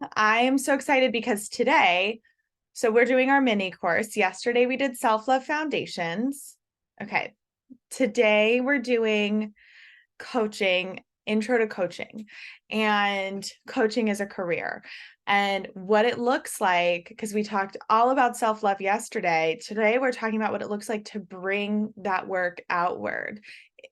I am so excited because today, so we're doing our mini course. Yesterday we did self-love foundations. Okay. Today we're doing coaching, intro to coaching, and coaching as a career. And what it looks like, because we talked all about self-love yesterday, today we're talking about what it looks like to bring that work outward.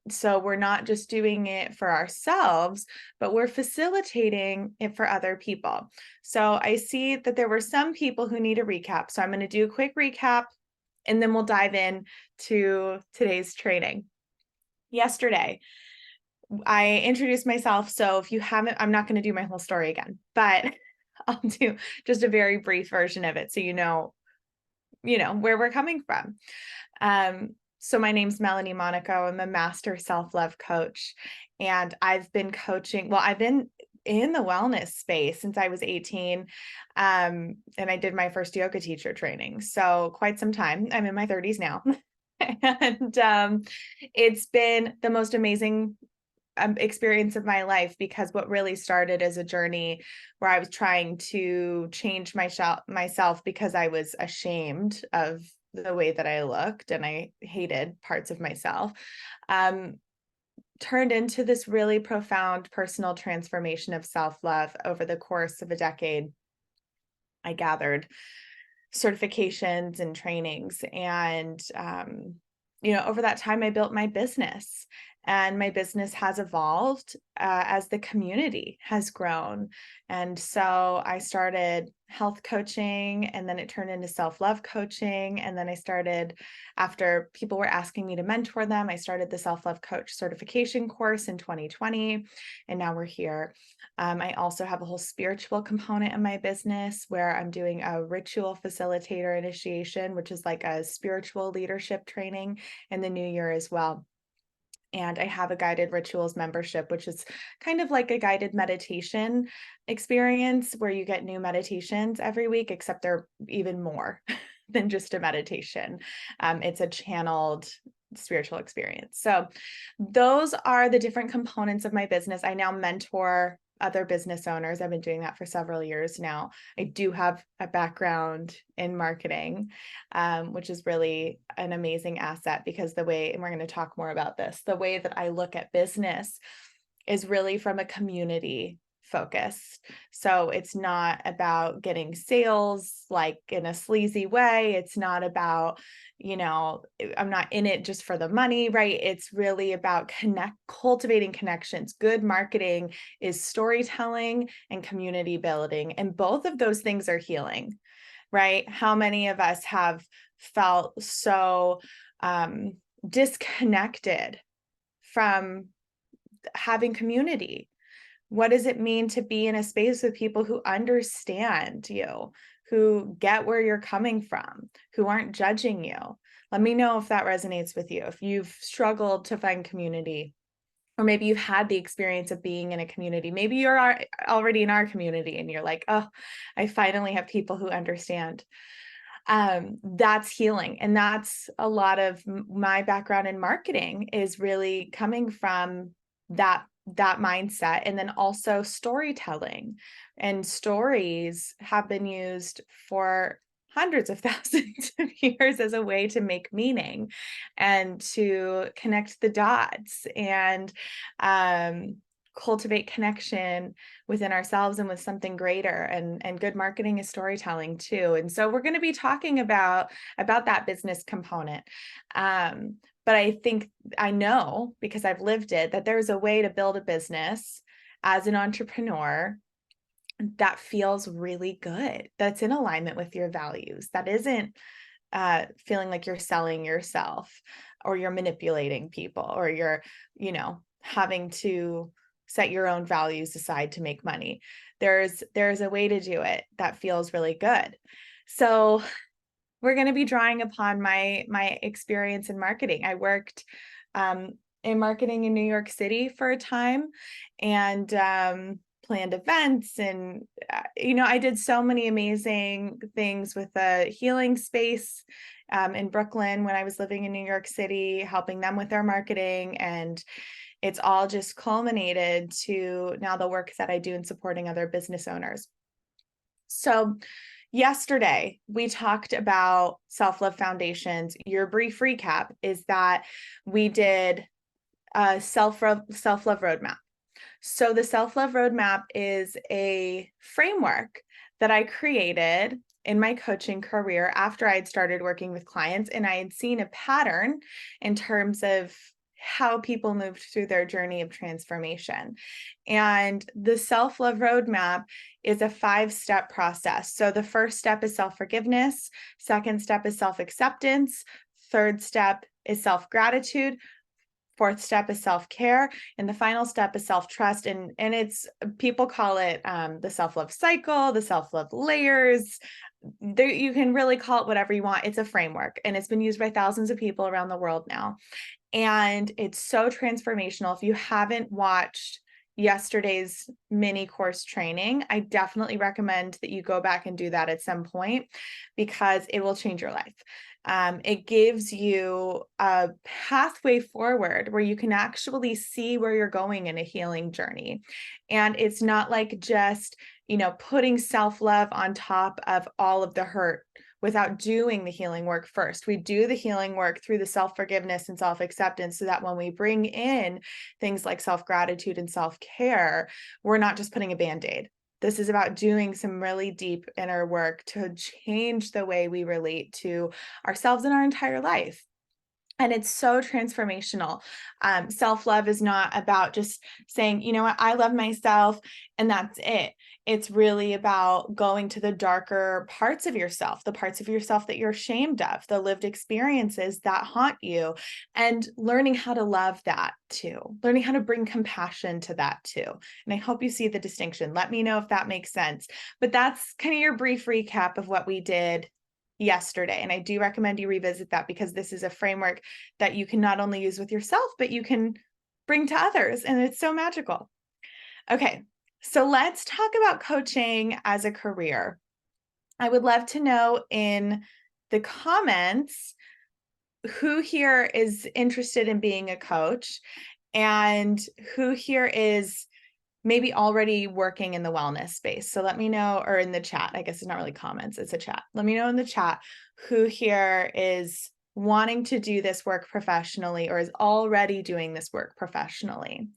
So we're not just doing it for ourselves, but we're facilitating it for other people. So I see that there were some people who need a recap. So I'm going to do a quick recap and then we'll dive in to today's training. Yesterday, I introduced myself. So if you haven't, I'm not going to do my whole story again, but I'll do just a very brief version of it so you know where we're coming from. So my name's Melanie Monaco. I'm a master self-love coach, and I've been coaching. Well, I've been in the wellness space since I was 18, and I did my first yoga teacher training. So quite some time. I'm in my 30s now, and it's been the most amazing experience of my life, because what really started as a journey where I was trying to change myself because I was ashamed of the way that I looked and I hated parts of myself, um, turned into this really profound personal transformation of self-love over the course of a decade. I gathered certifications and trainings, and over that time I built my business, and my business has evolved as the community has grown. And so I started health coaching, and then it turned into self-love coaching, and then I started, after people were asking me to mentor them, I started the self-love coach certification course in 2020, and now we're here. I also have a whole spiritual component in my business where I'm doing a ritual facilitator initiation, which is like a spiritual leadership training in the new year as well. And I have a guided rituals membership, which is kind of like a guided meditation experience where you get new meditations every week, except they're even more than just a meditation. It's a channeled spiritual experience. So those are the different components of my business. I now mentor other business owners. I've been doing that for several years now. I do have a background in marketing, which is really an amazing asset, because the way, and we're going to talk more about this, the way that I look at business is really from a community focus. So it's not about getting sales like in a sleazy way. It's not about, I'm not in it just for the money, right? It's really about cultivating connections. Good marketing is storytelling and community building. And both of those things are healing, right? How many of us have felt so disconnected from having community? What does it mean to be in a space with people who understand you, who get where you're coming from, who aren't judging you? Let me know if that resonates with you. If you've struggled to find community, or maybe you've had the experience of being in a community. Maybe you're already in our community and you're like, oh, I finally have people who understand. That's healing. And that's a lot of my background in marketing, is really coming from that mindset. And then also storytelling, and stories have been used for hundreds of thousands of years as a way to make meaning and to connect the dots, and cultivate connection within ourselves and with something greater. And good marketing is storytelling too. And so we're going to be talking about that business component. But I know, because I've lived it, that there's a way to build a business as an entrepreneur that feels really good, that's in alignment with your values, that isn't feeling like you're selling yourself, or you're manipulating people, or you're, having to set your own values aside to make money. There's a way to do it that feels really good. So we're going to be drawing upon my experience in marketing. I worked in marketing in New York City for a time, and planned events, and I did so many amazing things with the healing space in Brooklyn when I was living in New York City, helping them with their marketing. And it's all just culminated to now the work that I do in supporting other business owners. So yesterday we talked about self-love foundations. Your brief recap is that we did a self-love roadmap. So the self-love roadmap is a framework that I created in my coaching career after I had started working with clients, and I had seen a pattern in terms of how people moved through their journey of transformation. And the self-love roadmap is a 5-step process. So the first step is self-forgiveness, second step is self-acceptance, third step is self-gratitude, fourth step is self-care, and the final step is self-trust. And it's, people call it the self-love cycle, the self-love layers. There, you can really call it whatever you want. It's a framework, and it's been used by thousands of people around the world now. And it's so transformational. If you haven't watched yesterday's mini course training, I definitely recommend that you go back and do that at some point, because it will change your life. It gives you a pathway forward where you can actually see where you're going in a healing journey. And it's not like just, putting self-love on top of all of the hurt without doing the healing work first. We do the healing work through the self-forgiveness and self-acceptance, so that when we bring in things like self-gratitude and self-care, we're not just putting a Band-Aid. This is about doing some really deep inner work to change the way we relate to ourselves and our entire life. And it's so transformational. Self-love is not about just saying, you know what, I love myself and that's it. It's really about going to the darker parts of yourself, the parts of yourself that you're ashamed of, the lived experiences that haunt you, and learning how to love that too, learning how to bring compassion to that too. And I hope you see the distinction. Let me know if that makes sense. But that's kind of your brief recap of what we did yesterday. And I do recommend you revisit that, because this is a framework that you can not only use with yourself, but you can bring to others. And it's so magical. Okay, so let's talk about coaching as a career. I would love to know in the comments who here is interested in being a coach, and who here is maybe already working in the wellness space. So let me know, or in the chat, I guess it's not really comments, it's a chat. Let me know in the chat who here is wanting to do this work professionally, or is already doing this work professionally.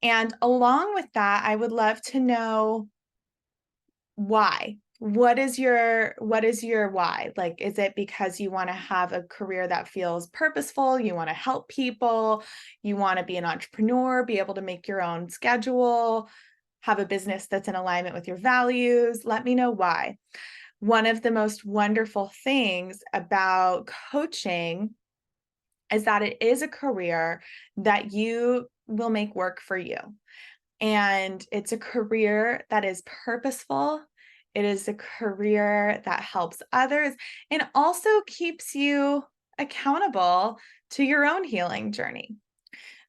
And along with that, I would love to know why. What is your why? Like, is it because you want to have a career that feels purposeful? You want to help people? You want to be an entrepreneur, be able to make your own schedule, have a business that's in alignment with your values? Let me know why. One of the most wonderful things about coaching is that it is a career that you will make work for you. And it's a career that is purposeful. It is a career that helps others and also keeps you accountable to your own healing journey.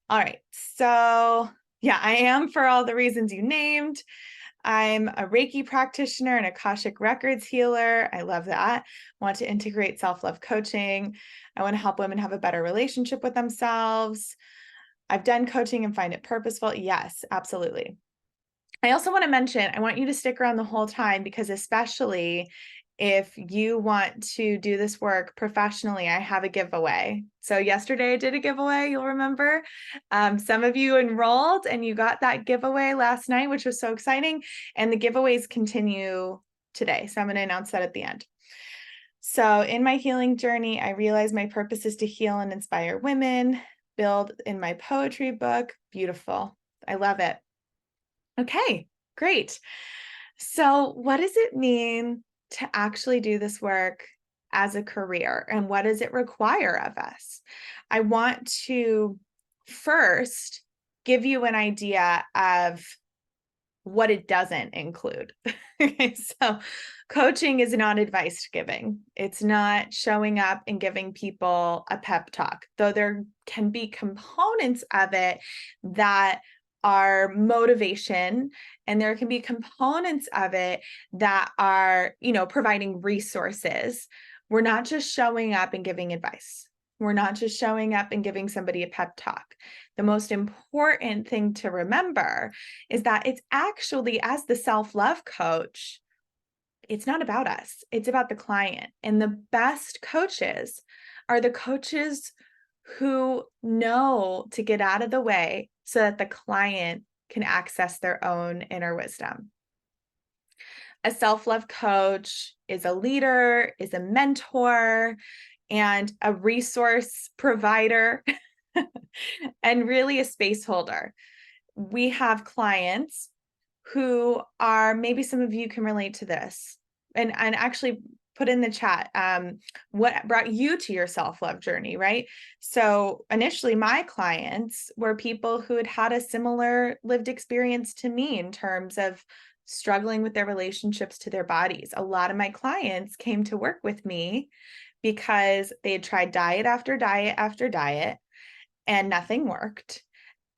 All right. So yeah, I am for all the reasons you named. I'm a Reiki practitioner and Akashic Records healer. I love that. I want to integrate self-love coaching. I want to help women have a better relationship with themselves. I've done coaching and find it purposeful. Yes, absolutely. I also want to mention, I want you to stick around the whole time, because especially if you want to do this work professionally, I have a giveaway. So yesterday I did a giveaway, you'll remember. Some of you enrolled and you got that giveaway last night, which was so exciting. And the giveaways continue today. So I'm going to announce that at the end. So in my healing journey, I realized my purpose is to heal and inspire women, build in my poetry book. Beautiful. I love it. Okay, great. So what does it mean to actually do this work as a career, and what does it require of us? I want to first give you an idea of what it doesn't include. Okay, so coaching is not advice giving. It's not showing up and giving people a pep talk, though there can be components of it that are motivation, and there can be components of it that are, providing resources. We're not just showing up and giving advice. We're not just showing up and giving somebody a pep talk. The most important thing to remember is that it's actually, as the self-love coach, it's not about us. It's about the client. And the best coaches are the coaches who know to get out of the way so that the client can access their own inner wisdom. A self-love coach is a leader, is a mentor, and a resource provider, and really a space holder. We have clients who are, maybe some of you can relate to this, and actually put in the chat what brought you to your self-love journey, right? So initially my clients were people who had had a similar lived experience to me in terms of struggling with their relationships to their bodies. A lot of my clients came to work with me because they had tried diet after diet after diet and nothing worked.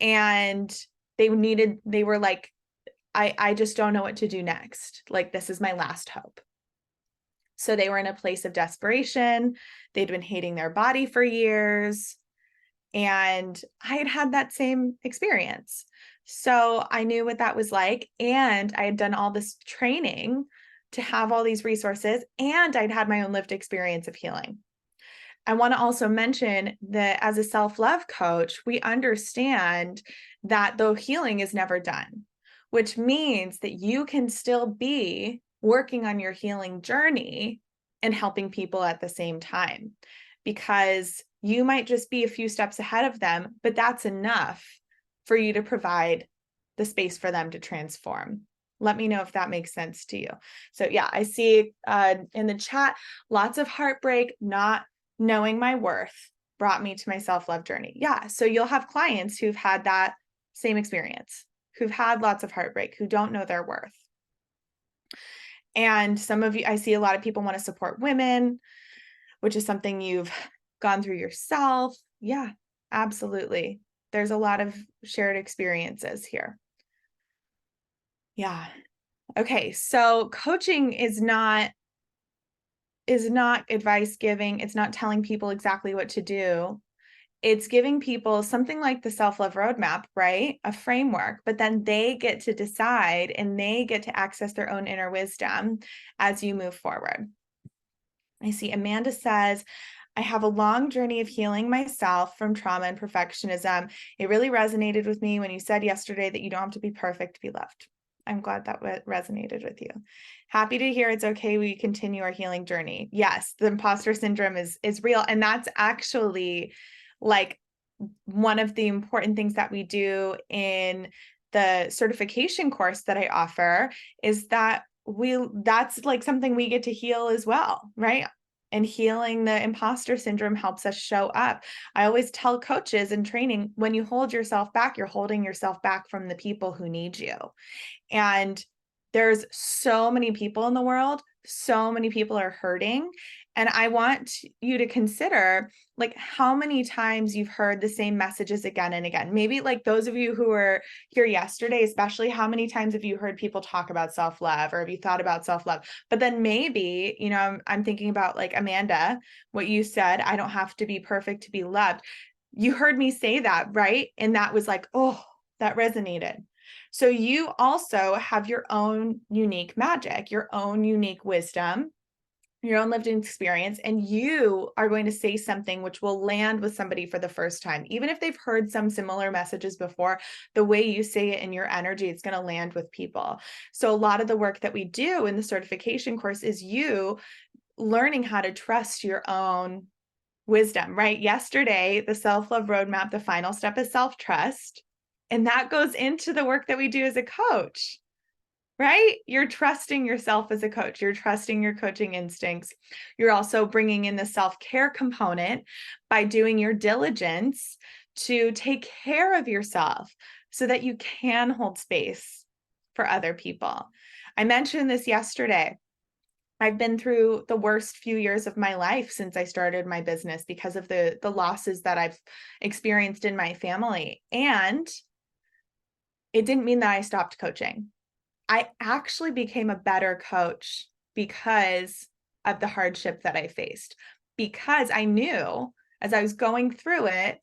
And they were like, I just don't know what to do next. Like, this is my last hope. So they were in a place of desperation. They'd been hating their body for years. And I had had that same experience. So I knew what that was like. And I had done all this training to have all these resources. And I'd had my own lived experience of healing. I want to also mention that as a self-love coach, we understand that though healing is never done, which means that you can still be working on your healing journey and helping people at the same time, because you might just be a few steps ahead of them, but that's enough for you to provide the space for them to transform. Let me know if that makes sense to you. So yeah, I see in the chat, lots of heartbreak, not knowing my worth brought me to my self-love journey. Yeah, so you'll have clients who've had that same experience, who've had lots of heartbreak, who don't know their worth. And some of you, I see a lot of people want to support women, which is something you've gone through yourself. Yeah, absolutely. There's a lot of shared experiences here. Yeah. Okay, so coaching is not advice giving. It's not telling people exactly what to do. It's giving people something like the self-love roadmap, right? A framework, but then they get to decide and they get to access their own inner wisdom as you move forward. I see Amanda says, I have a long journey of healing myself from trauma and perfectionism. It really resonated with me when you said yesterday that you don't have to be perfect to be loved. I'm glad that resonated with you. Happy to hear it's okay. We continue our healing journey. Yes, the imposter syndrome is real. And that's actually like one of the important things that we do in the certification course that I offer is that that's like something we get to heal as well, right? And healing the imposter syndrome helps us show up. I always tell coaches in training, when you hold yourself back, you're holding yourself back from the people who need you. And there's so many people in the world, so many people are hurting. And I want you to consider like how many times you've heard the same messages again and again. Maybe like those of you who were here yesterday, especially, how many times have you heard people talk about self-love, or have you thought about self-love? But then maybe, you know, I'm thinking about like Amanda, what you said, I don't have to be perfect to be loved. You heard me say that, right? And that was like, oh, that resonated. So you also have your own unique magic, your own unique wisdom, your own lived experience, and you are going to say something which will land with somebody for the first time. Even if they've heard some similar messages before, the way you say it in your energy, it's going to land with people. So a lot of the work that we do in the certification course is you learning how to trust your own wisdom, right? Yesterday, the self-love roadmap, the final step is self-trust. And that goes into the work that we do as a coach, right? You're trusting yourself as a coach. You're trusting your coaching instincts. You're also bringing in the self-care component by doing your diligence to take care of yourself so that you can hold space for other people. I mentioned this yesterday. I've been through the worst few years of my life since I started my business because of the losses that I've experienced in my family. And it didn't mean that I stopped coaching. I actually became a better coach because of the hardship that I faced, because I knew as I was going through it,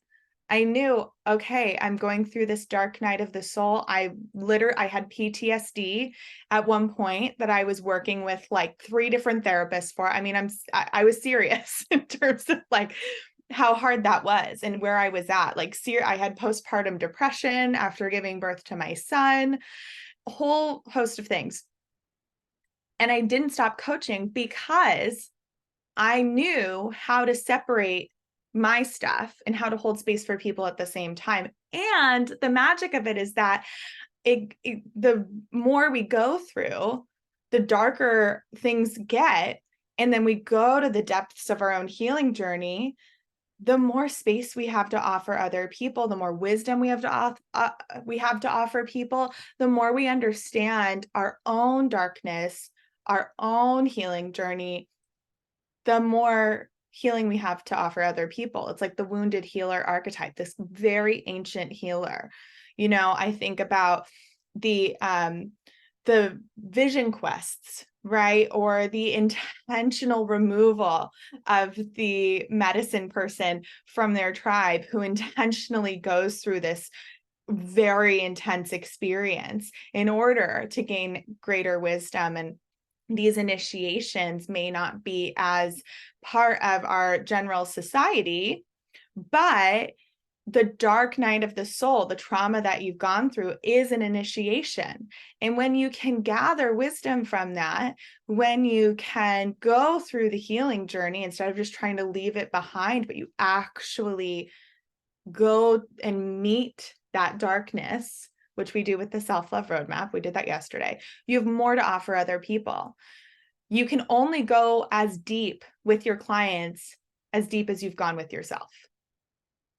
I knew, okay, I'm going through this dark night of the soul. I had PTSD at one point that I was working with like 3 different therapists for. I mean, I was serious in terms of like how hard that was and where I was at. Like, I had postpartum depression after giving birth to my son, a whole host of things. And I didn't stop coaching because I knew how to separate my stuff and how to hold space for people at the same time. And the magic of it is that the more we go through, the darker things get. And then we go to the depths of our own healing journey, the more space we have to offer other people, the more wisdom we have to offer people, the more we understand our own darkness, our own healing journey, the more healing we have to offer other people. It's like the wounded healer archetype, this very ancient healer. I think about the vision quests, right? Or the intentional removal of the medicine person from their tribe who intentionally goes through this very intense experience in order to gain greater wisdom. And these initiations may not be as part of our general society, but the dark night of the soul, the trauma that you've gone through, is an initiation. And when you can gather wisdom from that, when you can go through the healing journey instead of just trying to leave it behind, but you actually go and meet that darkness, which we do with the self-love roadmap. We did that yesterday. You have more to offer other people. You can only go as deep with your clients as deep as you've gone with yourself.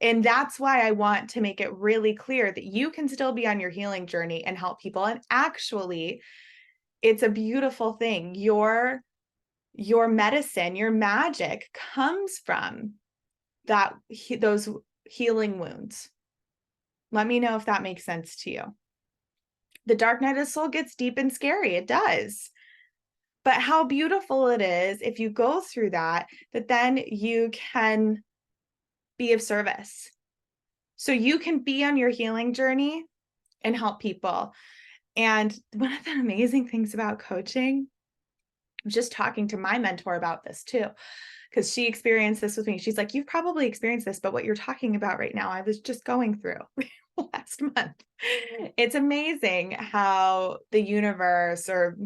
And that's why I want to make it really clear that you can still be on your healing journey and help people. And actually, it's a beautiful thing. Your medicine, your magic comes from those healing wounds. Let me know if that makes sense to you. The dark night of the soul gets deep and scary. It does. But how beautiful it is if you go through that then you can be of service. So you can be on your healing journey and help people. And one of the amazing things about coaching, I was just talking to my mentor about this too, because she experienced this with me. She's like, you've probably experienced this, but what you're talking about right now, I was just going through last month. It's amazing how the universe or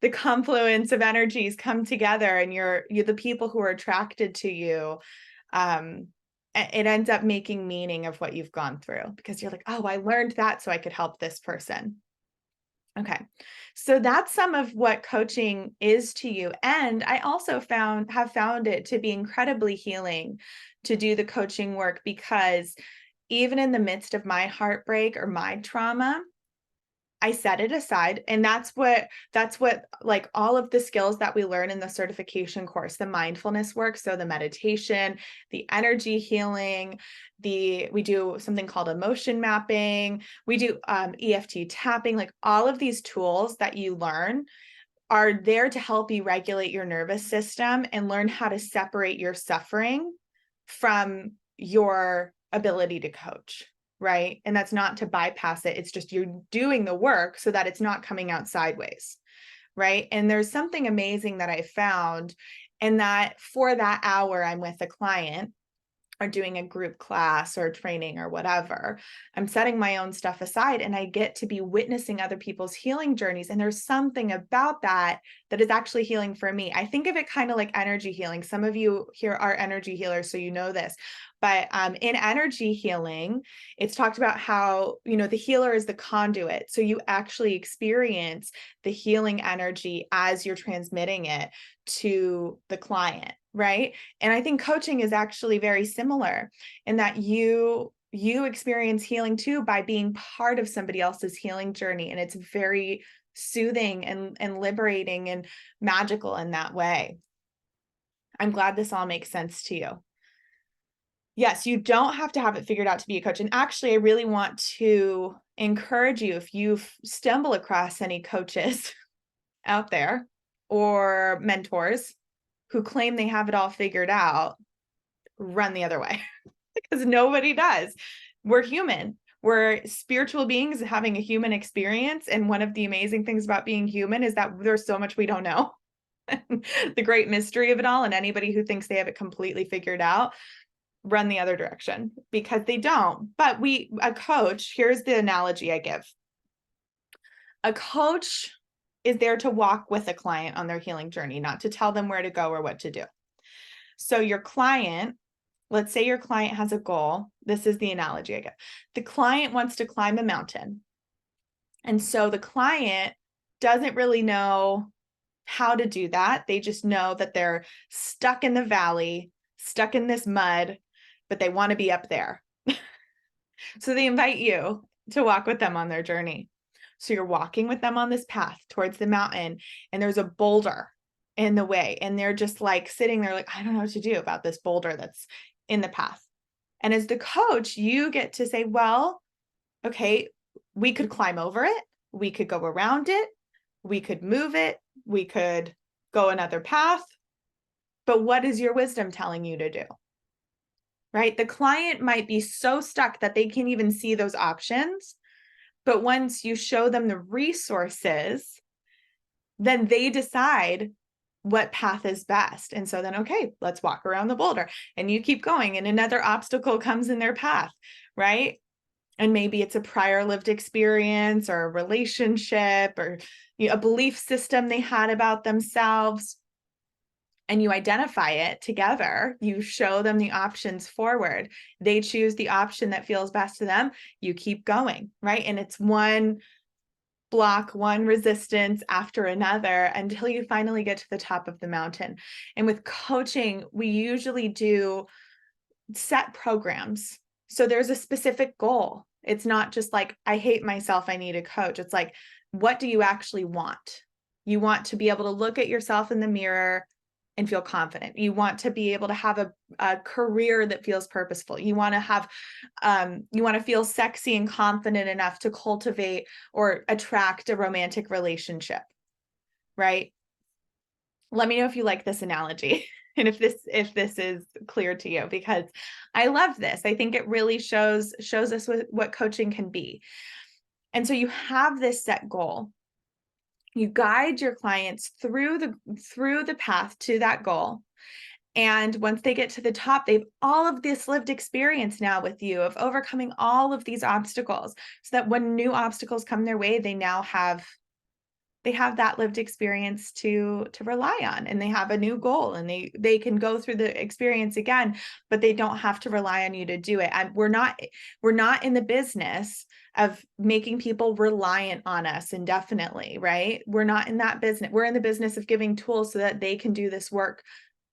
the confluence of energies come together and you're the people who are attracted to you. It ends up making meaning of what you've gone through because you're like, oh, I learned that so I could help this person. Okay. So that's some of what coaching is to you. And I also have found it to be incredibly healing to do the coaching work because even in the midst of my heartbreak or my trauma, I set it aside. And that's what like all of the skills that we learn in the certification course, the mindfulness work. So the meditation, the energy healing, we do something called emotion mapping. We do EFT tapping, like all of these tools that you learn are there to help you regulate your nervous system and learn how to separate your suffering from your ability to coach. Right. And that's not to bypass it. It's just you're doing the work so that it's not coming out sideways. Right. And there's something amazing that I found, and that for that hour I'm with a client or doing a group class or training or whatever, I'm setting my own stuff aside and I get to be witnessing other people's healing journeys. And there's something about that is actually healing for me. I think of it kind of like energy healing. Some of you here are energy healers, so you know this. But in energy healing, it's talked about how, the healer is the conduit. So you actually experience the healing energy as you're transmitting it to the client, right? And I think coaching is actually very similar in that you experience healing too by being part of somebody else's healing journey. And it's very soothing and liberating and magical in that way. I'm glad this all makes sense to you. Yes, you don't have to have it figured out to be a coach. And actually, I really want to encourage you, if you stumble across any coaches out there or mentors who claim they have it all figured out, run the other way. because nobody does. We're human. We're spiritual beings having a human experience. And one of the amazing things about being human is that there's so much we don't know. The great mystery of it all. And anybody who thinks they have it completely figured out, run the other direction, because they don't. But a coach, here's the analogy I give. A coach is there to walk with a client on their healing journey, not to tell them where to go or what to do. So your client, let's say your client has a goal. This is the analogy I give. The client wants to climb a mountain. And so the client doesn't really know how to do that. They just know that they're stuck in the valley, stuck in this mud, but they want to be up there. So they invite you to walk with them on their journey. So you're walking with them on this path towards the mountain, and there's a boulder in the way. And they're just like sitting there like, I don't know what to do about this boulder that's in the path. And as the coach, you get to say, well, okay, we could climb over it. We could go around it. We could move it. We could go another path. But what is your wisdom telling you to do? Right? The client might be so stuck that they can't even see those options. But once you show them the resources, then they decide what path is best. And so then, okay, let's walk around the boulder, and you keep going, and another obstacle comes in their path, right? And maybe it's a prior lived experience or a relationship or a belief system they had about themselves. And you identify it together. You show them the options forward. They choose the option that feels best to them. You keep going, right? And it's one block, one resistance after another until you finally get to the top of the mountain. And with coaching, we usually do set programs. So there's a specific goal. It's not just like, I hate myself, I need a coach. It's like, what do you actually want? You want to be able to look at yourself in the mirror and feel confident. You want to be able to have a career that feels purposeful. You want to have, you want to feel sexy and confident enough to cultivate or attract a romantic relationship, right? Let me know if you like this analogy and if this is clear to you, because I love this. I think it really shows us what coaching can be. And so you have this set goal. You guide your clients through the path to that goal. And once they get to the top, they've all of this lived experience now with you of overcoming all of these obstacles, so that when new obstacles come their way, they now have that lived experience to rely on, and they have a new goal, and they can go through the experience again, but they don't have to rely on you to do it. And we're not in the business of making people reliant on us indefinitely, right? We're not in that business. We're in the business of giving tools so that they can do this work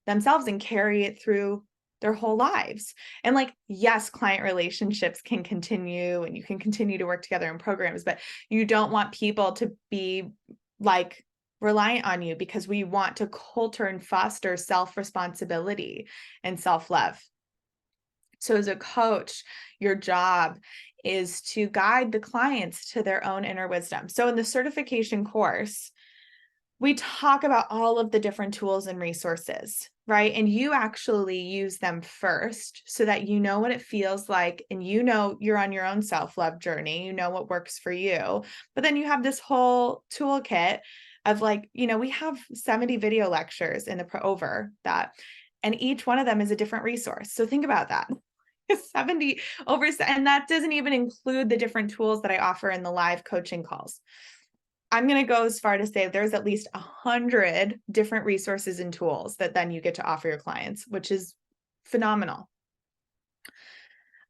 themselves and carry it through their whole lives. And like, yes, client relationships can continue and you can continue to work together in programs, but you don't want people to be like reliant on you, because we want to culture and foster self-responsibility and self-love. So as a coach, your job is to guide the clients to their own inner wisdom. So in the certification course, we talk about all of the different tools and resources, right? And you actually use them first so that you know what it feels like, and you know you're on your own self-love journey, you know what works for you. But then you have this whole toolkit of like, we have 70 video lectures over that, and each one of them is a different resource. So think about that. 70 over, and that doesn't even include the different tools that I offer in the live coaching calls. I'm going to go as far to say there's at least 100 different resources and tools that then you get to offer your clients, which is phenomenal.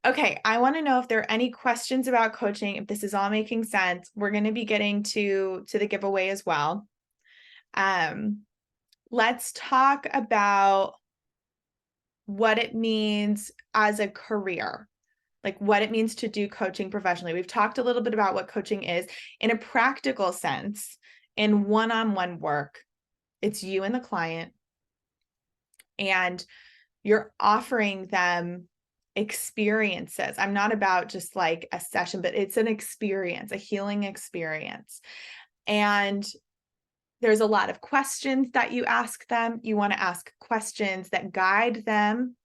Okay, I want to know if there are any questions about coaching, if this is all making sense. We're going to be getting to the giveaway as well. Let's talk about what it means as a career, like what it means to do coaching professionally. We've talked a little bit about what coaching is in a practical sense. In one-on-one work, it's you and the client, and you're offering them experiences. I'm not about just like a session, but it's an experience, a healing experience. And there's a lot of questions that you ask them. You want to ask questions that guide them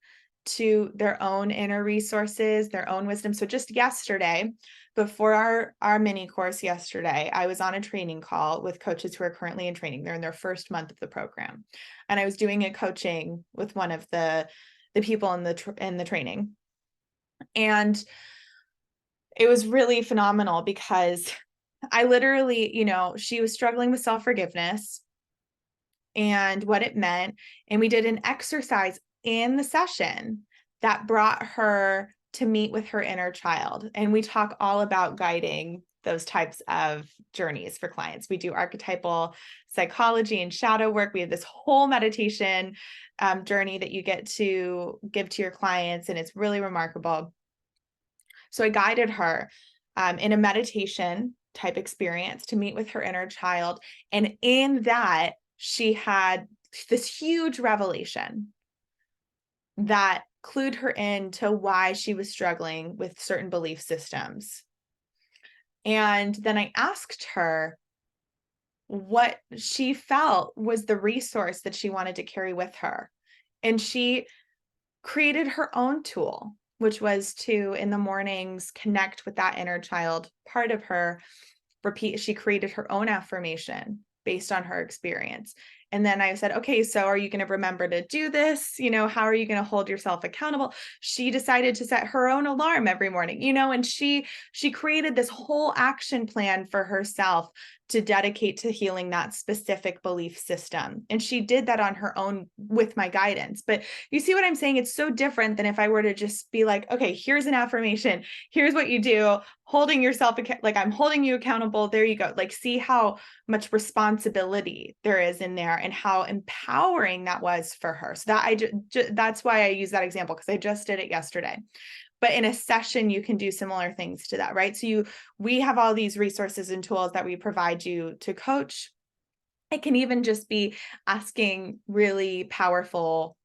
to their own inner resources, their own wisdom. So just yesterday, before our mini course yesterday, I was on a training call with coaches who are currently in training. They're in their first month of the program. And I was doing a coaching with one of the people in the training. And it was really phenomenal because I literally, she was struggling with self-forgiveness and what it meant. And we did an exercise in the session that brought her to meet with her inner child. And we talk all about guiding those types of journeys for clients. We do archetypal psychology and shadow work. We have this whole meditation journey that you get to give to your clients, and it's really remarkable. So I guided her in a meditation type experience to meet with her inner child. And in that, she had this huge revelation that clued her into why she was struggling with certain belief systems. And then I asked her what she felt was the resource that she wanted to carry with her. And she created her own tool, which was to, in the mornings, connect with that inner child part of her. She created her own affirmation based on her experience. And then I said, okay, so are you going to remember to do this? How are you going to hold yourself accountable? She decided to set her own alarm every morning, and she created this whole action plan for herself to dedicate to healing that specific belief system. And she did that on her own with my guidance. But you see what I'm saying? It's so different than if I were to just be like, okay, here's an affirmation. Here's what you do, holding yourself, like I'm holding you accountable. There you go. Like, see how much responsibility there is in there and how empowering that was for her. So that's why I use that example, because I just did it yesterday. But in a session, you can do similar things to that, right? So we have all these resources and tools that we provide you to coach. It can even just be asking really powerful,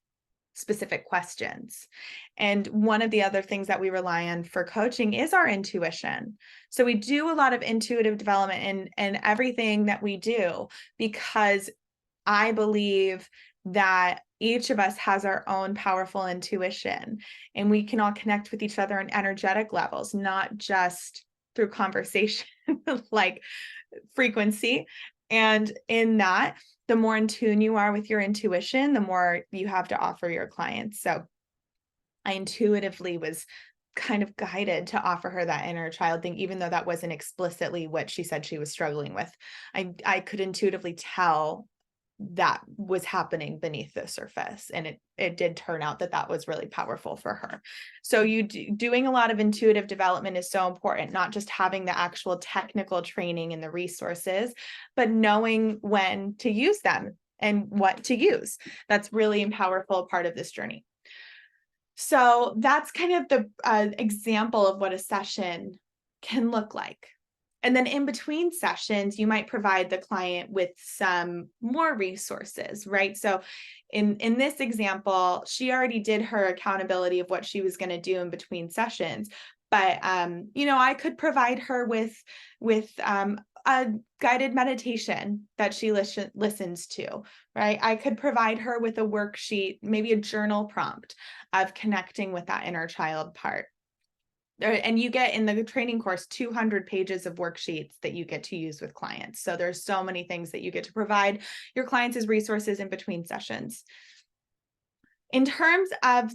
specific questions. And one of the other things that we rely on for coaching is our intuition. So we do a lot of intuitive development in everything that we do, because I believe that each of us has our own powerful intuition, and we can all connect with each other on energetic levels, not just through conversation, like frequency. And in that, the more in tune you are with your intuition, the more you have to offer your clients. So I intuitively was kind of guided to offer her that inner child thing, even though that wasn't explicitly what she said she was struggling with. I could intuitively tell that was happening beneath the surface. And it did turn out that was really powerful for her. So doing a lot of intuitive development is so important, not just having the actual technical training and the resources, but knowing when to use them and what to use. That's really a powerful part of this journey. So that's kind of the example of what a session can look like. And then in between sessions, you might provide the client with some more resources, right? So in this example, she already did her accountability of what she was going to do in between sessions. But, I could provide her with a guided meditation that she listens to, right? I could provide her with a worksheet, maybe a journal prompt of connecting with that inner child part. And you get in the training course 200 pages of worksheets that you get to use with clients. So there's so many things that you get to provide your clients as resources in between sessions. In terms of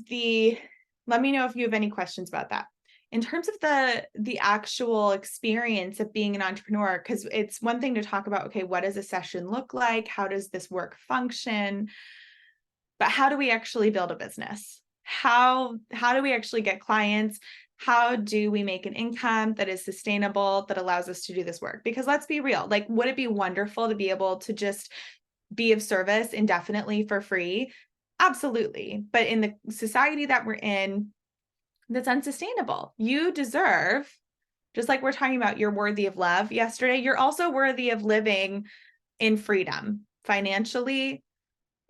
let me know if you have any questions about that. In terms of the actual experience of being an entrepreneur, because it's one thing to talk about, okay, what does a session look like? How does this work function? But how do we actually build a business? How do we actually get clients? How do we make an income that is sustainable, that allows us to do this work? Because let's be real, like, would it be wonderful to be able to just be of service indefinitely for free? Absolutely. But in the society that we're in, that's unsustainable. You deserve, just like we're talking about, you're worthy of love yesterday, you're also worthy of living in freedom, financially,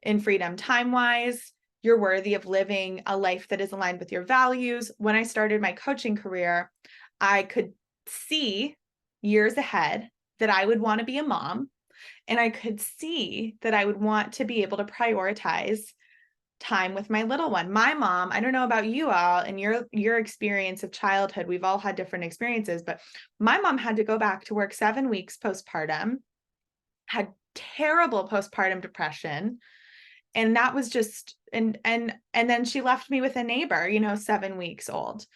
in freedom, time-wise. You're worthy of living a life that is aligned with your values. When I started my coaching career, I could see years ahead that I would want to be a mom, and I could see that I would want to be able to prioritize time with my little one. My mom, I don't know about you all and your experience of childhood. We've all had different experiences, but my mom had to go back to work 7 weeks postpartum, had terrible postpartum depression. And that was just, and then she left me with a neighbor, 7 weeks old.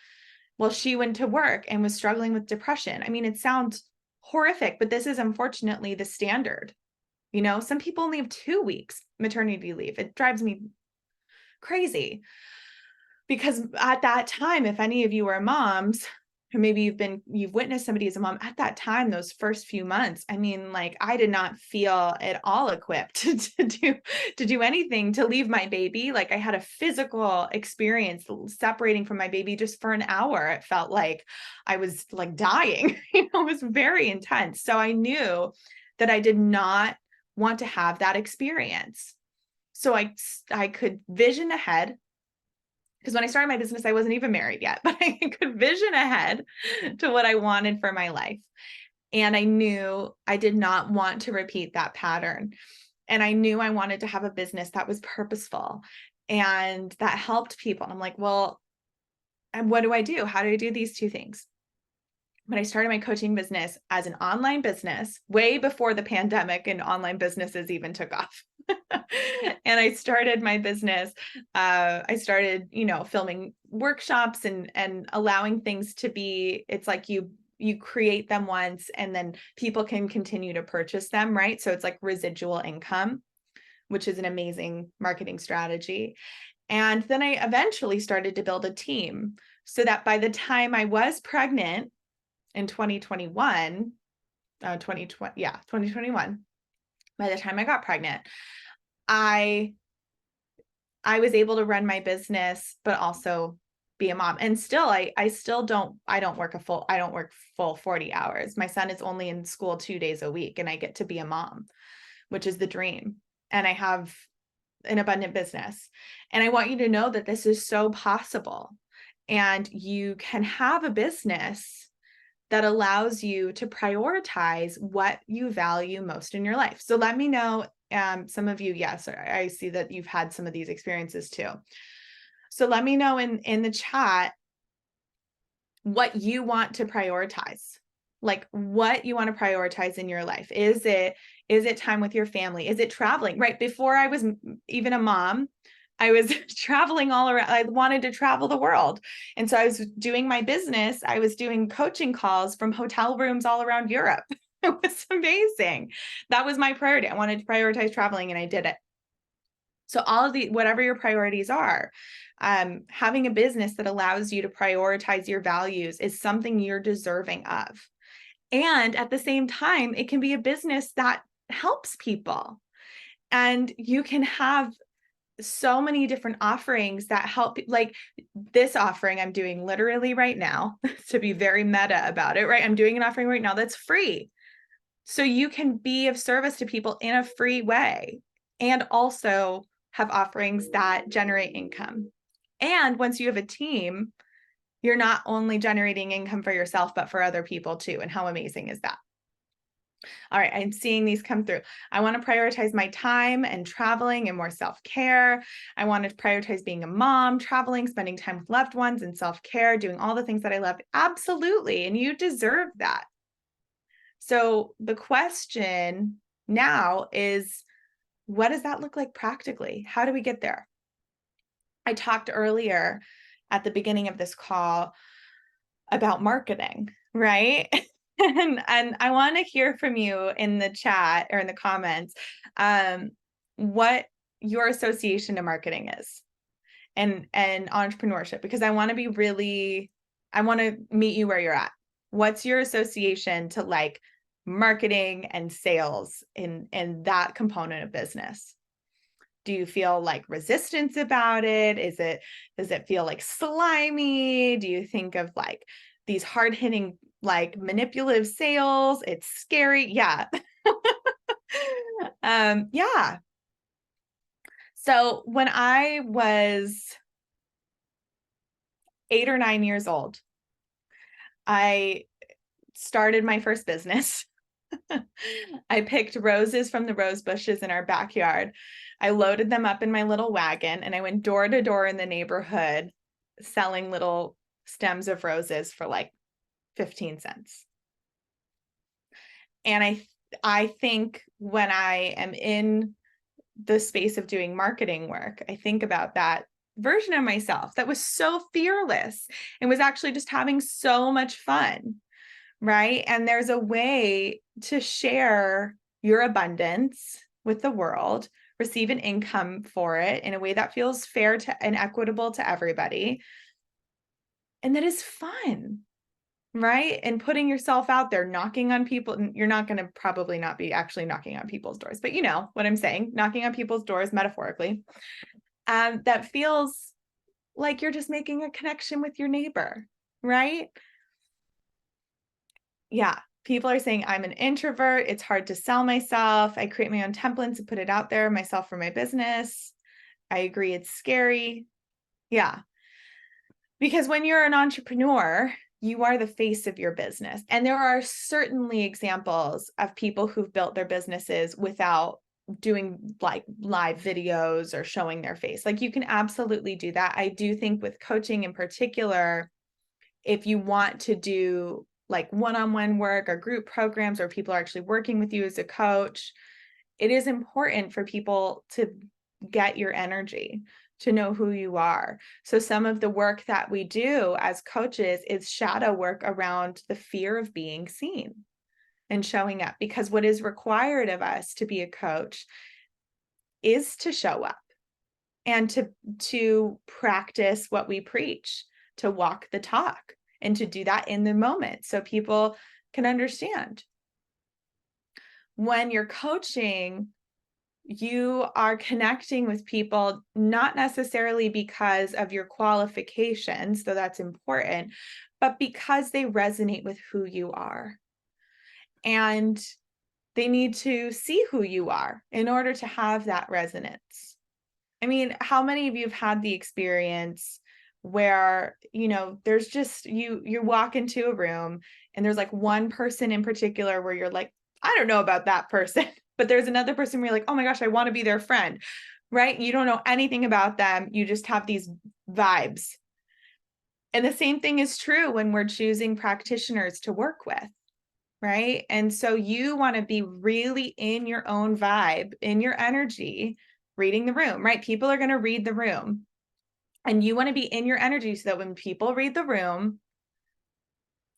Well, she went to work and was struggling with depression. I mean, it sounds horrific, but this is unfortunately the standard. Some people only have 2 weeks maternity leave. It drives me crazy because at that time, if any of you are moms, or maybe you've witnessed somebody as a mom at that time, those first few months, I mean, like, I did not feel at all equipped to do anything, to leave my baby. Like, I had a physical experience separating from my baby just for an hour. It felt like I was like dying. It was very intense. So I knew that I did not want to have that experience. So I could vision ahead, because when I started my business, I wasn't even married yet, but I could vision ahead to what I wanted for my life. And I knew I did not want to repeat that pattern. And I knew I wanted to have a business that was purposeful and that helped people. And I'm like, well, and what do I do? How do I do these two things? When I started my coaching business as an online business, way before the pandemic and online businesses even took off. And I started my business. I started, filming workshops and allowing things to be, it's like you create them once and then people can continue to purchase them, right? So it's like residual income, which is an amazing marketing strategy. And then I eventually started to build a team so that by the time I was pregnant in 2021, 2021, by the time I got pregnant, I was able to run my business, but also be a mom. And still, I don't work full 40 hours. My son is only in school 2 days a week and I get to be a mom, which is the dream. And I have an abundant business. And I want you to know that this is so possible. And you can have a business that allows you to prioritize what you value most in your life. So let me know, some of you, yes, I see that you've had some of these experiences too. So let me know in the chat what you want to prioritize, like what you want to prioritize in your life. Is it time with your family? Is it traveling? Right before I was even a mom, I was traveling all around. I wanted to travel the world. And so I was doing my business. I was doing coaching calls from hotel rooms all around Europe. It was amazing. That was my priority. I wanted to prioritize traveling and I did it. So all of whatever your priorities are, having a business that allows you to prioritize your values is something you're deserving of. And at the same time, it can be a business that helps people. And you can have so many different offerings that help, like this offering I'm doing literally right now, to be very meta about it, right? I'm doing an offering right now that's free. So you can be of service to people in a free way and also have offerings that generate income. And once you have a team, you're not only generating income for yourself, but for other people too. And how amazing is that? All right, I'm seeing these come through. I want to prioritize my time and traveling and more self-care. I want to prioritize being a mom, traveling, spending time with loved ones and self-care, doing all the things that I love. Absolutely. And you deserve that. So the question now is, what does that look like practically? How do we get there? I talked earlier at the beginning of this call about marketing, right? And I want to hear from you in the chat or in the comments, what your association to marketing is and entrepreneurship, because I want to meet you where you're at. What's your association to like marketing and sales in that component of business? Do you feel like resistance about it? Does it feel like slimy? Do you think of like these hard-hitting, like manipulative sales? It's scary. Yeah. Yeah. So when I was 8 or 9 years old, I started my first business. I picked roses from the rose bushes in our backyard. I loaded them up in my little wagon and I went door to door in the neighborhood selling little stems of roses for like 15 cents. And I think when I am in the space of doing marketing work, I think about that version of myself that was so fearless and was actually just having so much fun, right? And there's a way to share your abundance with the world, receive an income for it in a way that feels fair to and equitable to everybody, and that is fun. Right? And putting yourself out there, knocking on people. You're not going to probably not be actually knocking on people's doors, but you know what I'm saying, knocking on people's doors metaphorically. That feels like you're just making a connection with your neighbor, right? Yeah. People are saying I'm an introvert. It's hard to sell myself. I create my own templates and put it out there myself for my business. I agree. It's scary. Yeah. Because when you're an entrepreneur, you are the face of your business. And there are certainly examples of people who've built their businesses without doing like live videos or showing their face. Like you can absolutely do that. I do think with coaching in particular, if you want to do like one-on-one work or group programs or people are actually working with you as a coach, it is important for people to get your energy, to know who you are. So some of the work that we do as coaches is shadow work around the fear of being seen and showing up, because what is required of us to be a coach is to show up and to practice what we preach, to walk the talk and to do that in the moment so people can understand. When you're coaching, you are connecting with people, not necessarily because of your qualifications, though that's important, but because they resonate with who you are. And they need to see who you are in order to have that resonance. I mean, how many of you have had the experience where, you know, there's just you walk into a room and there's like one person in particular where you're like, I don't know about that person, but there's another person where you're like, oh my gosh, I want to be their friend, right? You don't know anything about them. You just have these vibes. And the same thing is true when we're choosing practitioners to work with, right? And so you want to be really in your own vibe, in your energy, reading the room, right? People are going to read the room. And you want to be in your energy so that when people read the room,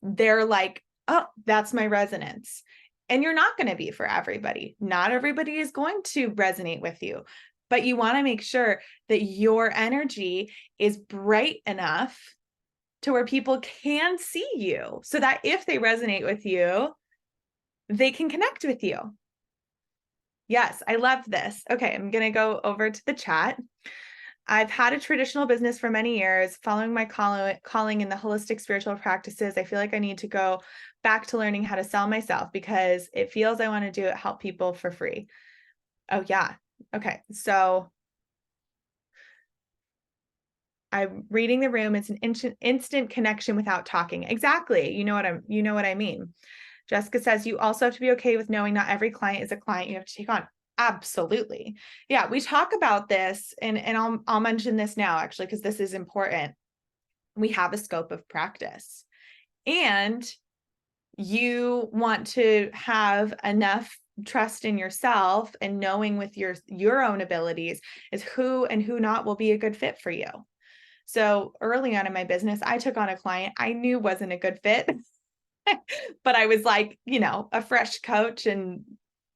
they're like, oh, that's my resonance. And you're not going to be for everybody. Not everybody is going to resonate with you, but you want to make sure that your energy is bright enough to where people can see you so that if they resonate with you, they can connect with you. Yes, I love this. Okay, I'm going to go over to the chat. I've had a traditional business for many years, following my calling in the holistic spiritual practices. I feel like I need to go back to learning how to sell myself because it feels I want to do it, help people for free. Oh yeah. Okay. So I'm reading the room. It's an instant connection without talking. Exactly. You know what I mean. Jessica says, you also have to be okay with knowing not every client is a client you have to take on. Absolutely. Yeah, we talk about this and I'll mention this now actually, because this is important. We have a scope of practice and you want to have enough trust in yourself and knowing with your own abilities is who and who not will be a good fit for you. So early on in my business, I took on a client I knew wasn't a good fit, but I was like, you know, a fresh coach and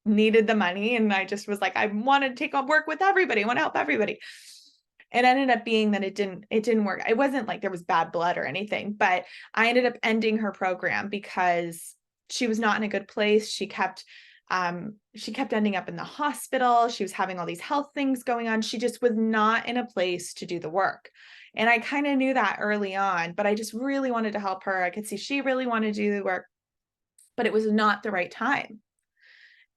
needed the money. And I just was like, I want to take on work with everybody. I want to help everybody. It ended up being that it didn't work. It wasn't like there was bad blood or anything, but I ended up ending her program because she was not in a good place. She kept ending up in the hospital. She was having all these health things going on. She just was not in a place to do the work. And I kind of knew that early on, but I just really wanted to help her. I could see she really wanted to do the work, but it was not the right time.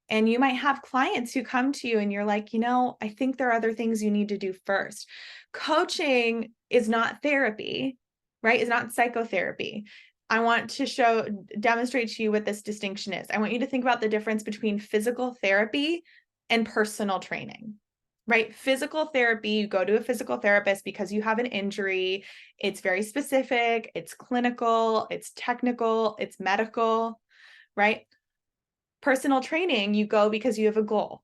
And you might have clients who come to you and you're like, you know, I think there are other things you need to do first. Coaching is not therapy, right? It's not psychotherapy. I want to demonstrate to you what this distinction is. I want you to think about the difference between physical therapy and personal training, right? Physical therapy, you go to a physical therapist because you have an injury. It's very specific, it's clinical, it's technical, it's medical, right? Personal training, you go because you have a goal.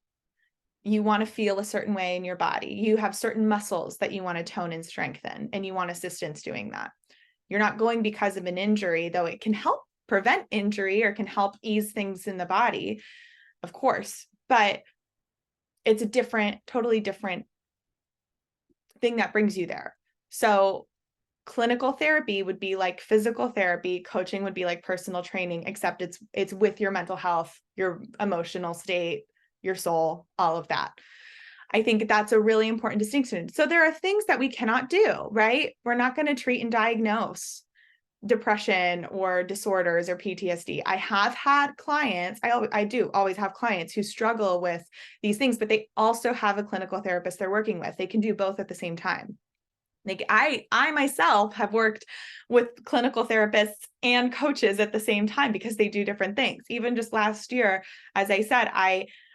You want to feel a certain way in your body. You have certain muscles that you want to tone and strengthen, and you want assistance doing that. You're not going because of an injury, though it can help prevent injury or can help ease things in the body, of course, but it's a totally different thing that brings you there. So clinical therapy would be like physical therapy, coaching would be like personal training, except it's with your mental health, your emotional state, your soul, all of that. I think that's a really important distinction. So there are things that we cannot do, right? We're not going to treat and diagnose depression or disorders or PTSD. I have had clients, I do always have clients who struggle with these things, but they also have a clinical therapist they're working with. They can do both at the same time. Like I myself have worked with clinical therapists and coaches at the same time because they do different things. Even just last year, as I said,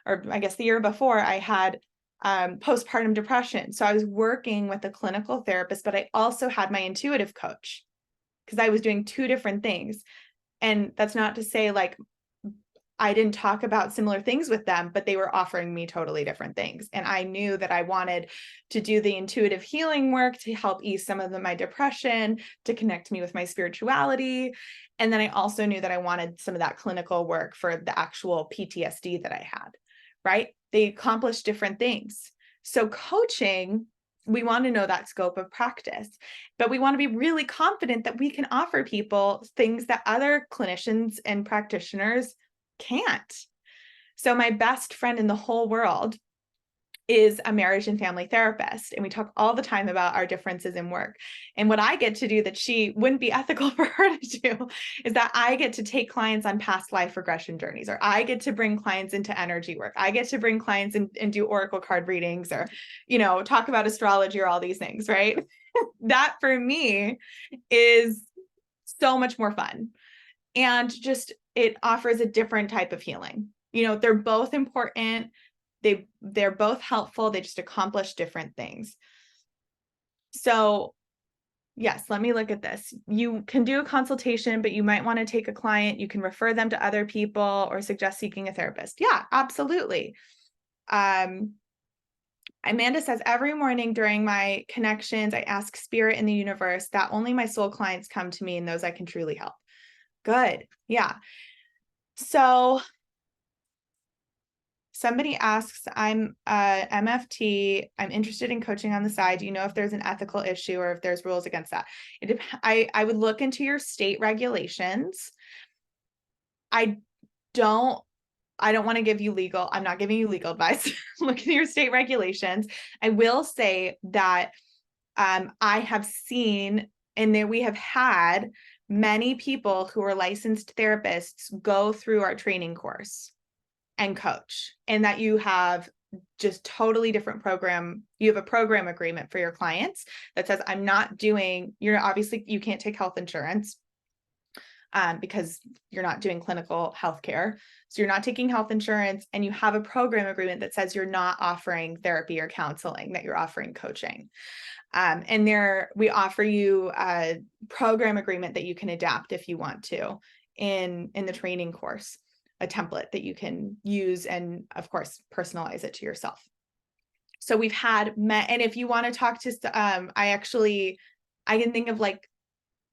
or I guess the year before, I had postpartum depression. So I was working with a clinical therapist, but I also had my intuitive coach because I was doing two different things. And that's not to say like I didn't talk about similar things with them, but they were offering me totally different things. And I knew that I wanted to do the intuitive healing work to help ease some of my depression, to connect me with my spirituality. And then I also knew that I wanted some of that clinical work for the actual PTSD that I had, right? They accomplish different things. So coaching, we want to know that scope of practice, but we want to be really confident that we can offer people things that other clinicians and practitioners can't. So my best friend in the whole world is a marriage and family therapist. And we talk all the time about our differences in work. And what I get to do that she wouldn't be ethical for her to do is that I get to take clients on past life regression journeys, or I get to bring clients into energy work. I get to bring clients and do oracle card readings, or, talk about astrology or all these things, right? That for me is so much more fun. And just it offers a different type of healing. They're both important. They're both helpful. They just accomplish different things. So yes, let me look at this. You can do a consultation, but you might want to take a client. You can refer them to other people or suggest seeking a therapist. Yeah, absolutely. Amanda says, every morning during my connections, I ask spirit in the universe that only my soul clients come to me and those I can truly help. Good. Yeah. So somebody asks, I'm MFT. I'm interested in coaching on the side. Do you know if there's an ethical issue or if there's rules against that? I would look into your state regulations. I don't want to give you I'm not giving you legal advice. Look at your state regulations. I will say that I have seen, and there we have had many people who are licensed therapists go through our training course and coach, and that you have just totally different program. You have a program agreement for your clients that says, obviously you can't take health insurance because you're not doing clinical healthcare. So you're not taking health insurance, and you have a program agreement that says you're not offering therapy or counseling, that you're offering coaching. And we offer you a program agreement that you can adapt if you want to in the training course, a template that you can use and of course personalize it to yourself. So we've had and if you want to talk to, I can think of like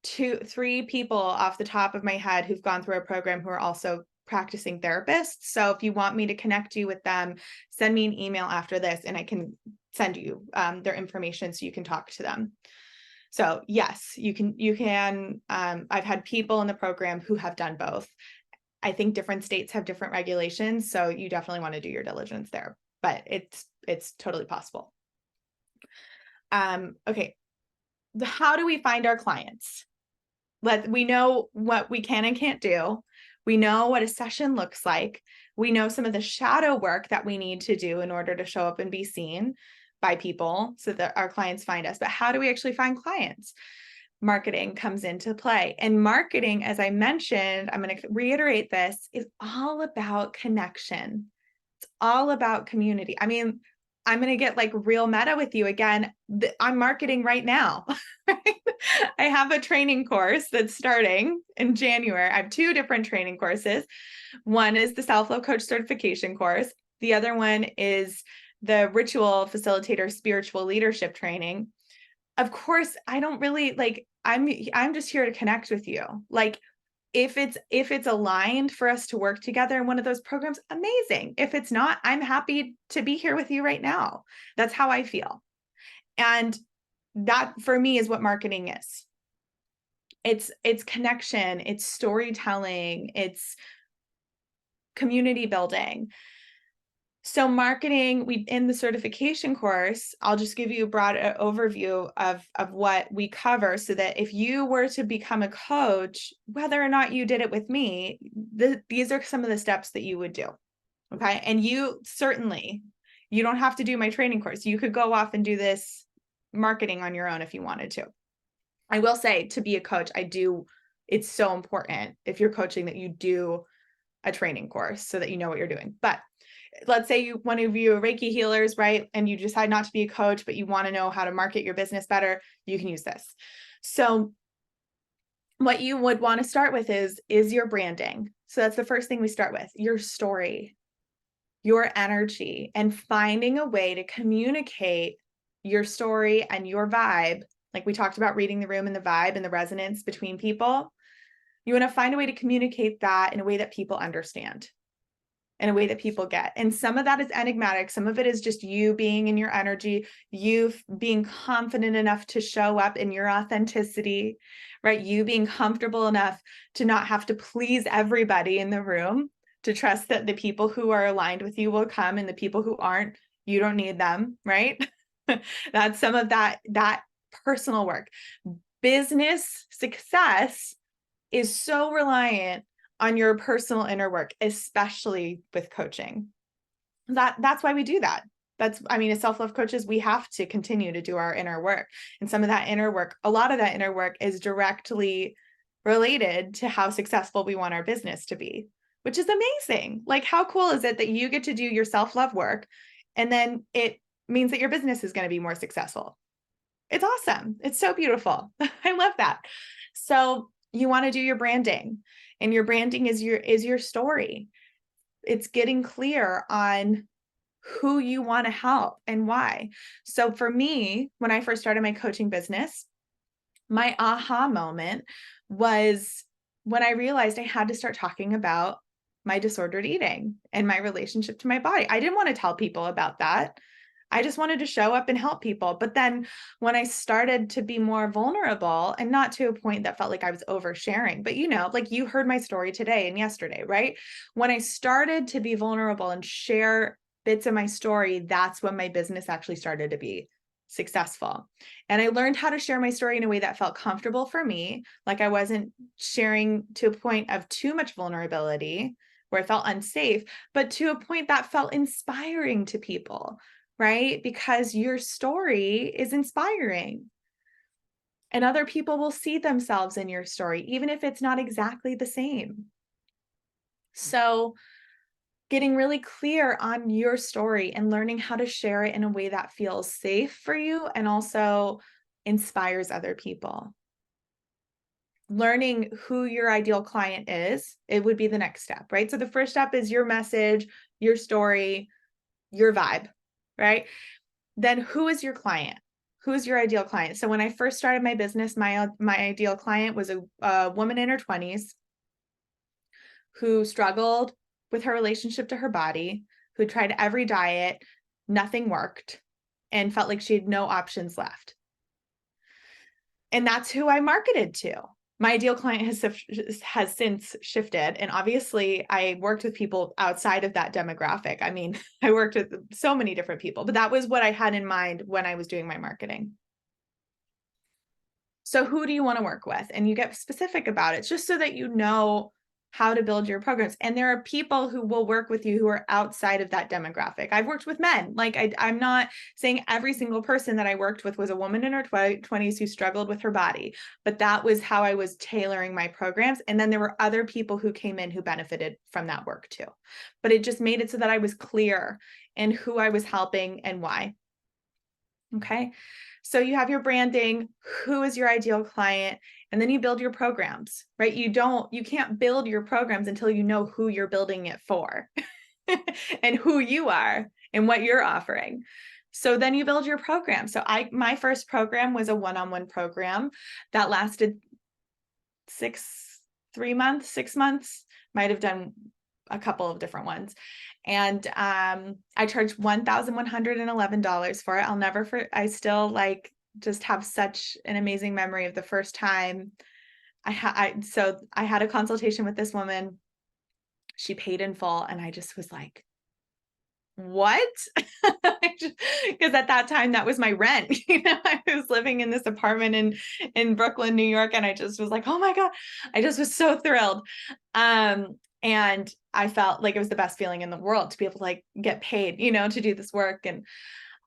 2-3 people off the top of my head who've gone through our program who are also practicing therapists. So if you want me to connect you with them, send me an email after this and I can send you their information so you can talk to them. So yes, you can, I've had people in the program who have done both. I think different states have different regulations, so you definitely want to do your diligence there, but it's totally possible. Okay. How do we find our clients? We know what we can and can't do. We know what a session looks like. We know some of the shadow work that we need to do in order to show up and be seen by people so that our clients find us. But how do we actually find clients? marketing comes into play. And marketing, as I mentioned, I'm going to reiterate this, is all about connection. It's all about community. I mean, I'm going to get like real meta with you again. I'm marketing right now. I have a training course that's starting in January. I have 2 different training courses. One is the Self-Love Coach certification course. The other one is the Ritual Facilitator Spiritual Leadership Training. Of course, I don't really like, I'm just here to connect with you. Like, if it's aligned for us to work together in one of those programs, amazing. If it's not, I'm happy to be here with you right now. That's how I feel. And that for me is what marketing is. It's connection, it's storytelling, it's community building. So marketing, in the certification course, I'll just give you a broad overview of what we cover so that if you were to become a coach, whether or not you did it with me, these are some of the steps that you would do. Okay. And you don't have to do my training course. You could go off and do this marketing on your own if you wanted to. I will say, to be a coach, it's so important if you're coaching that you do a training course so that you know what you're doing. But let's say one of you are Reiki healers, right? And you decide not to be a coach, but you want to know how to market your business better, you can use this. So what you would want to start with is your branding. So that's the first thing we start with, your story, your energy, and finding a way to communicate your story and your vibe. Like we talked about reading the room and the vibe and the resonance between people. You want to find a way to communicate that in a way that people understand, in a way that people get. And some of that is enigmatic. Some of it is just you being in your energy, you being confident enough to show up in your authenticity, right? You being comfortable enough to not have to please everybody in the room, to trust that the people who are aligned with you will come, and the people who aren't, you don't need them, right? That's some of that personal work. Business success is so reliant on your personal inner work, especially with coaching. That's why we do that. As self-love coaches, we have to continue to do our inner work. And some of that inner work, a lot of that inner work is directly related to how successful we want our business to be, which is amazing. Like, how cool is it that you get to do your self-love work and then it means that your business is going to be more successful? It's awesome. It's so beautiful. I love that. So you want to do your branding, and your branding is your story. It's getting clear on who you want to help and why. So for me, when I first started my coaching business, my aha moment was when I realized I had to start talking about my disordered eating and my relationship to my body. I didn't want to tell people about that. I just wanted to show up and help people. But then when I started to be more vulnerable, and not to a point that felt like I was oversharing, but like you heard my story today and yesterday, right? When I started to be vulnerable and share bits of my story, that's when my business actually started to be successful. And I learned how to share my story in a way that felt comfortable for me. Like I wasn't sharing to a point of too much vulnerability where I felt unsafe, but to a point that felt inspiring to people. Right? Because your story is inspiring, and other people will see themselves in your story, even if it's not exactly the same. So getting really clear on your story and learning how to share it in a way that feels safe for you and also inspires other people. Learning who your ideal client is, it would be the next step, right? So the first step is your message, your story, your vibe. Right? Then who is your client? Who is your ideal client? So when I first started my business, my ideal client was a woman in her 20s who struggled with her relationship to her body, who tried every diet, nothing worked, and felt like she had no options left. And that's who I marketed to. My ideal client has since shifted. And obviously I worked with people outside of that demographic. I mean, I worked with so many different people, but that was what I had in mind when I was doing my marketing. So who do you want to work with? And you get specific about it just so that you know how to build your programs. And there are people who will work with you who are outside of that demographic. I've worked with men. Like I'm not saying every single person that I worked with was a woman in her 20s who struggled with her body, but that was how I was tailoring my programs. And then there were other people who came in who benefited from that work too. But it just made it so that I was clear in who I was helping and why. Okay. So you have your branding, who is your ideal client, and then you build your programs, right? You can't build your programs until you know who you're building it for and who you are and what you're offering. So then you build your program. So my first program was a one-on-one program that lasted 6 months, might have done a couple of different ones. And I charged $1,111 for it. I still like just have such an amazing memory of the first time so I had a consultation with this woman. She paid in full, and I just was like, what? Because at that time that was my rent. I was living in this apartment in Brooklyn, New York, and I just was like, oh my God. I just was so thrilled. And I felt like it was the best feeling in the world to be able to like get paid, to do this work. And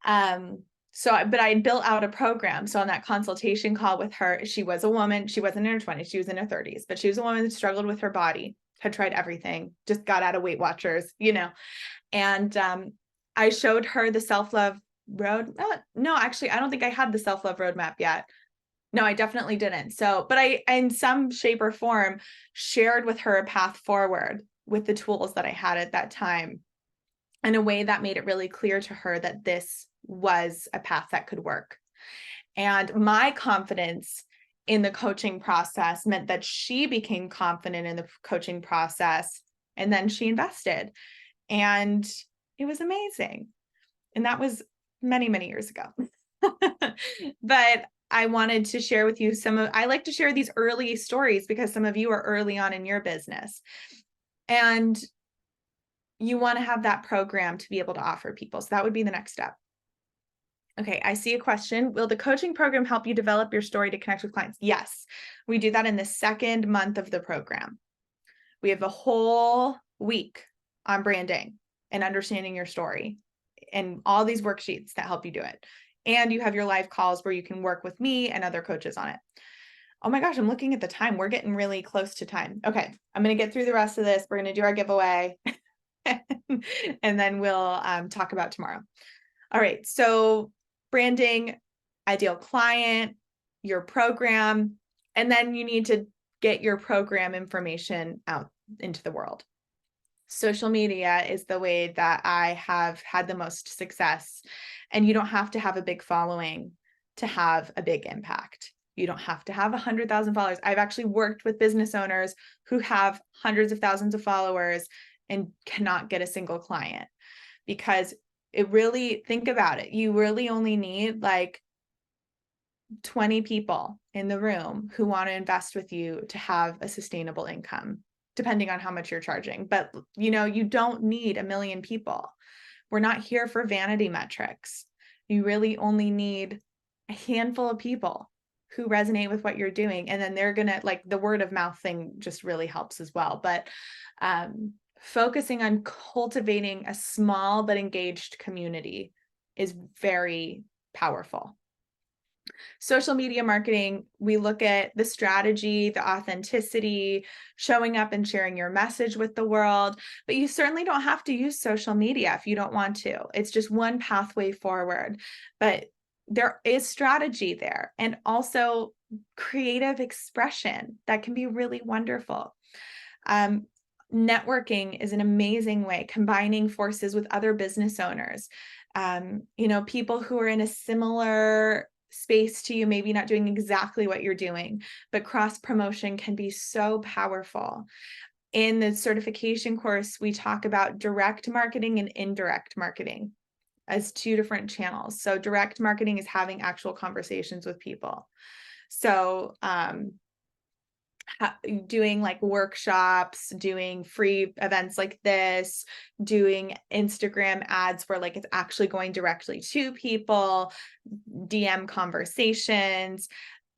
but I built out a program. So on that consultation call with her, she was a woman. She wasn't in her 20s. She was in her 30s, but she was a woman that struggled with her body, had tried everything, just got out of Weight Watchers, And I showed her the self-love road. No, actually, I don't think I had the self-love roadmap yet. No, I definitely didn't. So, but I, in some shape or form, shared with her a path forward with the tools that I had at that time in a way that made it really clear to her that this was a path that could work. And my confidence in the coaching process meant that she became confident in the coaching process, and then she invested. And it was amazing. And that was many, many years ago. But I wanted to share with you I like to share these early stories because some of you are early on in your business. And you want to have that program to be able to offer people. So that would be the next step. Okay, I see a question. Will the coaching program help you develop your story to connect with clients? Yes, we do that in the second month of the program. We have a whole week on branding and understanding your story and all these worksheets that help you do it. And you have your live calls where you can work with me and other coaches on it. Oh my gosh, I'm looking at the time. We're getting really close to time. Okay, I'm going to get through the rest of this. We're going to do our giveaway and then we'll talk about tomorrow. All right, so branding, ideal client, your program, and then you need to get your program information out into the world. Social media is the way that I have had the most success. And you don't have to have a big following to have a big impact. You don't have to have 100,000 followers. I've actually worked with business owners who have hundreds of thousands of followers and cannot get a single client, because think about it. You really only need like 20 people in the room who want to invest with you to have a sustainable income, depending on how much you're charging. But, you don't need 1 million people. We're not here for vanity metrics. You really only need a handful of people who resonate with what you're doing. And then they're going to, like, the word of mouth thing just really helps as well. But focusing on cultivating a small but engaged community is very powerful. Social media marketing, we look at the strategy, the authenticity, showing up and sharing your message with the world, but you certainly don't have to use social media if you don't want to. It's just one pathway forward, but there is strategy there, and also creative expression that can be really wonderful. Networking is an amazing way, combining forces with other business owners, people who are in a similar space to you, maybe not doing exactly what you're doing, but cross promotion can be so powerful. In the certification course, we talk about direct marketing and indirect marketing as two different channels. So direct marketing is having actual conversations with people. So doing like workshops, doing free events like this, doing Instagram ads where like it's actually going directly to people, DM conversations.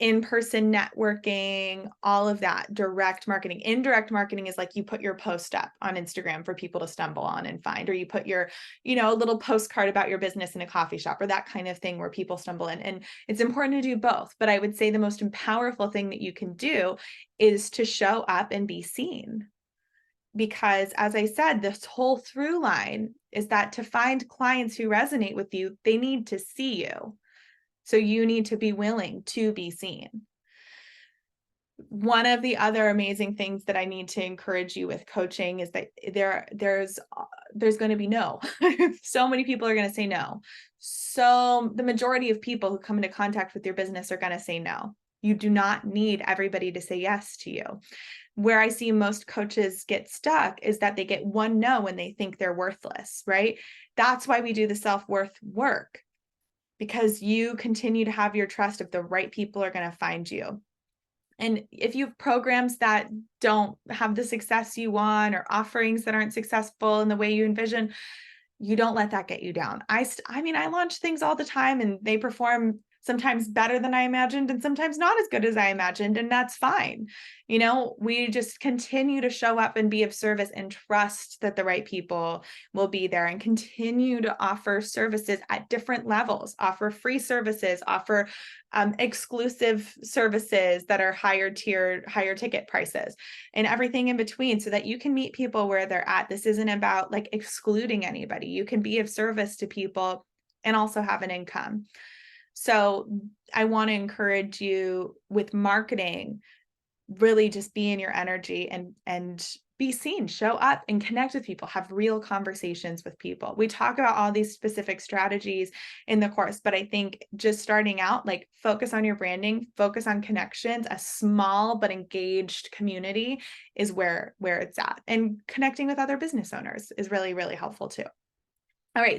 in-person networking, all of that, direct marketing. Indirect marketing is like you put your post up on Instagram for people to stumble on and find, or you put your, a little postcard about your business in a coffee shop or that kind of thing where people stumble in. And it's important to do both. But I would say the most powerful thing that you can do is to show up and be seen. Because as I said, this whole through line is that to find clients who resonate with you, they need to see you. So you need to be willing to be seen. One of the other amazing things that I need to encourage you with coaching is that there's going to be no. So many people are going to say no. So the majority of people who come into contact with your business are going to say no. You do not need everybody to say yes to you. Where I see most coaches get stuck is that they get one no and they think they're worthless, right? That's why we do the self-worth work, because you continue to have your trust of the right people are going to find you. And if you have programs that don't have the success you want or offerings that aren't successful in the way you envision, you don't let that get you down. I launch things all the time and they perform sometimes better than I imagined and sometimes not as good as I imagined. And that's fine. We just continue to show up and be of service and trust that the right people will be there, and continue to offer services at different levels, offer free services, offer exclusive services that are higher tier, higher ticket prices, and everything in between, so that you can meet people where they're at. This isn't about like excluding anybody. You can be of service to people and also have an income. So I want to encourage you with marketing, really just be in your energy and be seen, show up and connect with people, have real conversations with people. We talk about all these specific strategies in the course, but I think just starting out, like, focus on your branding, focus on connections. A small but engaged community is where it's at. And connecting with other business owners is really, really helpful too. All right.